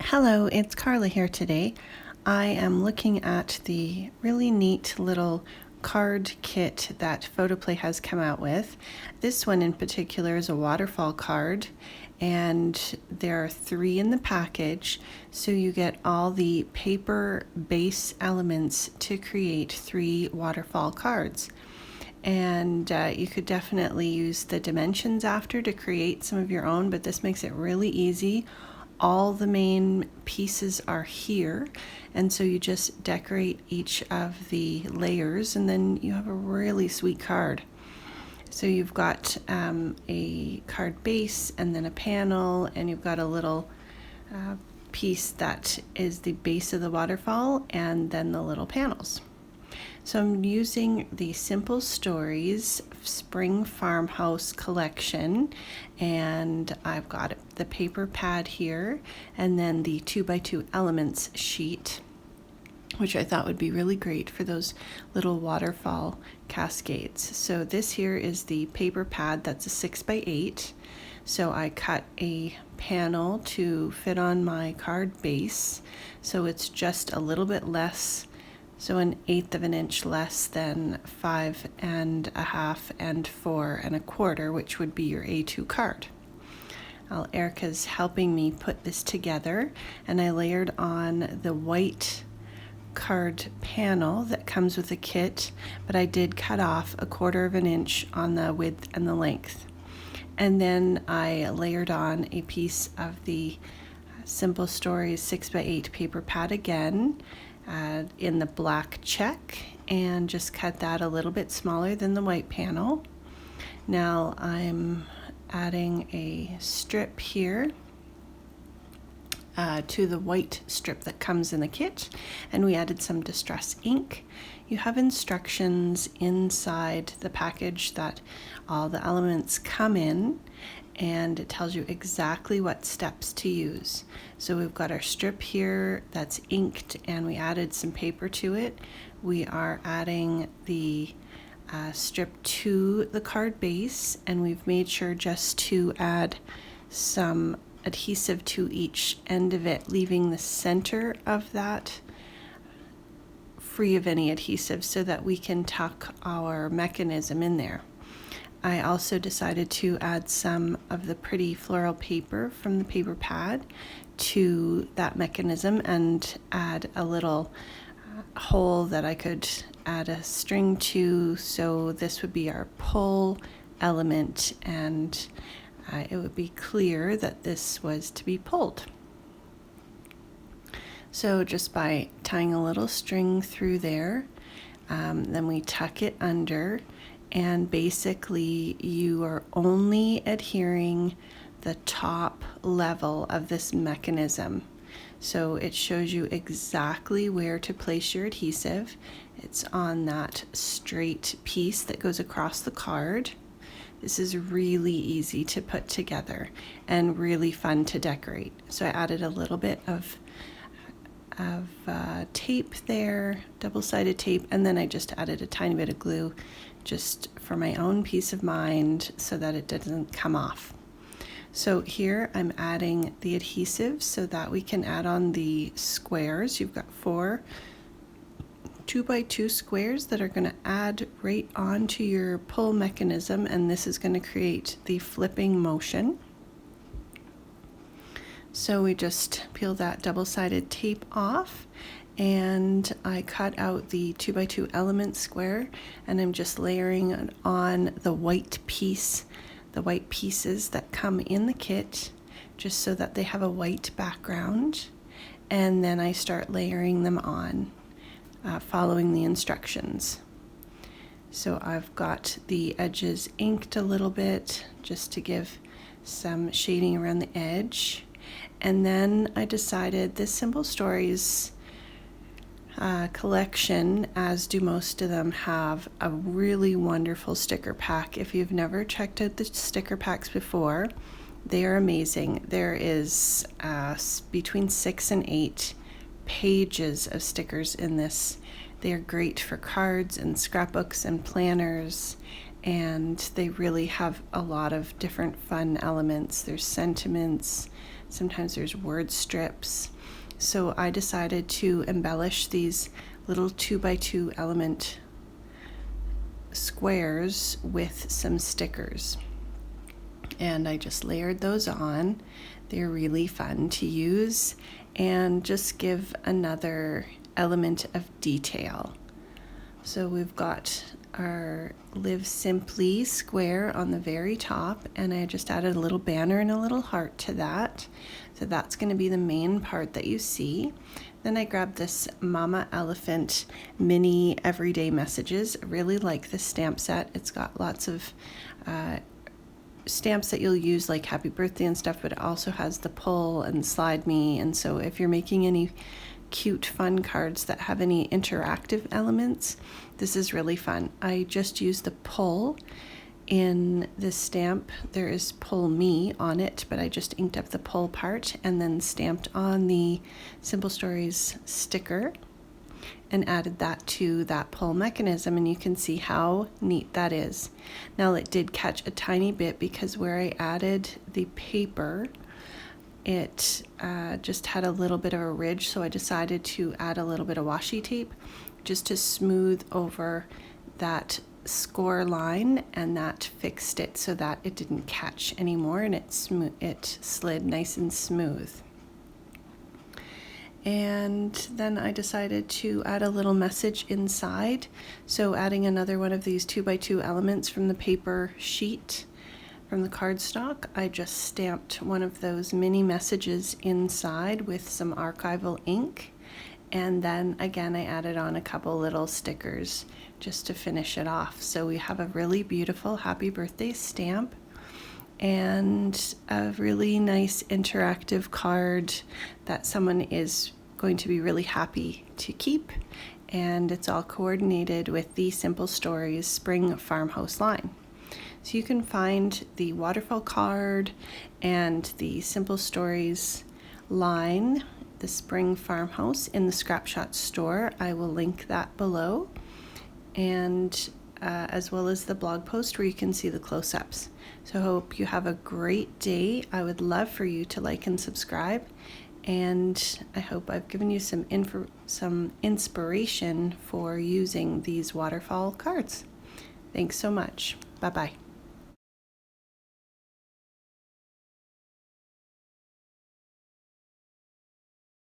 Hello, it's Carla here today. I am looking at the really neat little card kit that Photoplay has come out with. This one in particular is a waterfall card, and there are 3 in the package, so you get all the paper base elements to create 3 waterfall cards. And you could definitely use the dimensions after to create some of your own, but this makes it really easy. All the main pieces are here, and so you just decorate each of the layers and then you have a really sweet card. So you've got a card base and then a panel, and you've got a little piece that is the base of the waterfall and then the little panels. So I'm using the Simple Stories Spring Farmhouse collection, and I've got the paper pad here and then the 2x2 elements sheet, which I thought would be really great for those little waterfall cascades. So this here is the paper pad, that's a 6x8. So I cut a panel to fit on my card base, so it's just a little bit less, so 1/8 of an inch less than 5 1/2 and 4 1/4, which would be your A2 card. Erica's helping me put this together, and I layered on the white card panel that comes with the kit, but I did cut off 1/4 of an inch on the width and the length. And then I layered on a piece of the Simple Stories 6x8 paper pad again, in the black check, and just cut that a little bit smaller than the white panel. Now I'm adding a strip here to the white strip that comes in the kit, and we added some distress ink. You have instructions inside the package that all the elements come in, and it tells you exactly what steps to use. So we've got our strip here that's inked, and we added some paper to it. We are adding the strip to the card base, and we've made sure just to add some adhesive to each end of it, leaving the center of that free of any adhesive so that we can tuck our mechanism in there. I also decided to add some of the pretty floral paper from the paper pad to that mechanism and add a little hole that I could add a string to, so this would be our pull element, and it would be clear that this was to be pulled. So just by tying a little string through there, then we tuck it under, and basically you are only adhering the top level of this mechanism. So it shows you exactly where to place your adhesive. It's on that straight piece that goes across the card. This is really easy to put together and really fun to decorate. So I added a little bit of tape there, double-sided tape, and then I just added a tiny bit of glue just for my own peace of mind so that it doesn't come off. So here I'm adding the adhesive so that we can add on the squares. You've got 4 2x2 squares that are going to add right onto your pull mechanism, and this is going to create the flipping motion. So we just peel that double-sided tape off, and I cut out the 2x2 element square, and I'm just layering it on the white piece, the white pieces that come in the kit, just so that they have a white background, and then I start layering them on, following the instructions. So I've got the edges inked a little bit just to give some shading around the edge. And then I decided this Simple Stories collection, as do most of them, have a really wonderful sticker pack. If you've never checked out the sticker packs before, they are amazing. There is between 6 and 8 pages of stickers in this. They are great for cards and scrapbooks and planners, and they really have a lot of different fun elements. There's sentiments, Sometimes there's word strips. So I decided to embellish these little 2x2 element squares with some stickers. And I just layered those on. They're really fun to use and just give another element of detail. So we've got our Live Simply square on the very top, and I just added a little banner and a little heart to that. So that's going to be the main part that you see. Then I grabbed this Mama Elephant mini everyday messages. I really like this stamp set. It's got lots of stamps that you'll use like happy birthday and stuff, but it also has the pull and slide me. And so if you're making any cute fun cards that have any interactive elements, this is really fun. I just used the pull in this stamp. There is pull me on it, but I just inked up the pull part and then stamped on the Simple Stories sticker and added that to that pull mechanism, and you can see how neat that is. Now it did catch a tiny bit because where I added the paper, it just had a little bit of a ridge, so I decided to add a little bit of washi tape just to smooth over that score line, and that fixed it so that it didn't catch anymore, and it slid nice and smooth. And then I decided to add a little message inside, so adding another one of these 2x2 elements from the paper sheet from the cardstock, I just stamped one of those mini messages inside with some archival ink, and then again I added on a couple little stickers just to finish it off. So we have a really beautiful happy birthday stamp and a really nice interactive card that someone is going to be really happy to keep, and it's all coordinated with the Simple Stories Spring Farmhouse line. So you can find the waterfall card and the Simple Stories line, the Spring Farmhouse, in the Scrapshot store. I will link that below, and as well as the blog post where you can see the close-ups. So I hope you have a great day. I would love for you to like and subscribe, and I hope I've given you some inspiration for using these waterfall cards. Thanks so much. Bye-bye.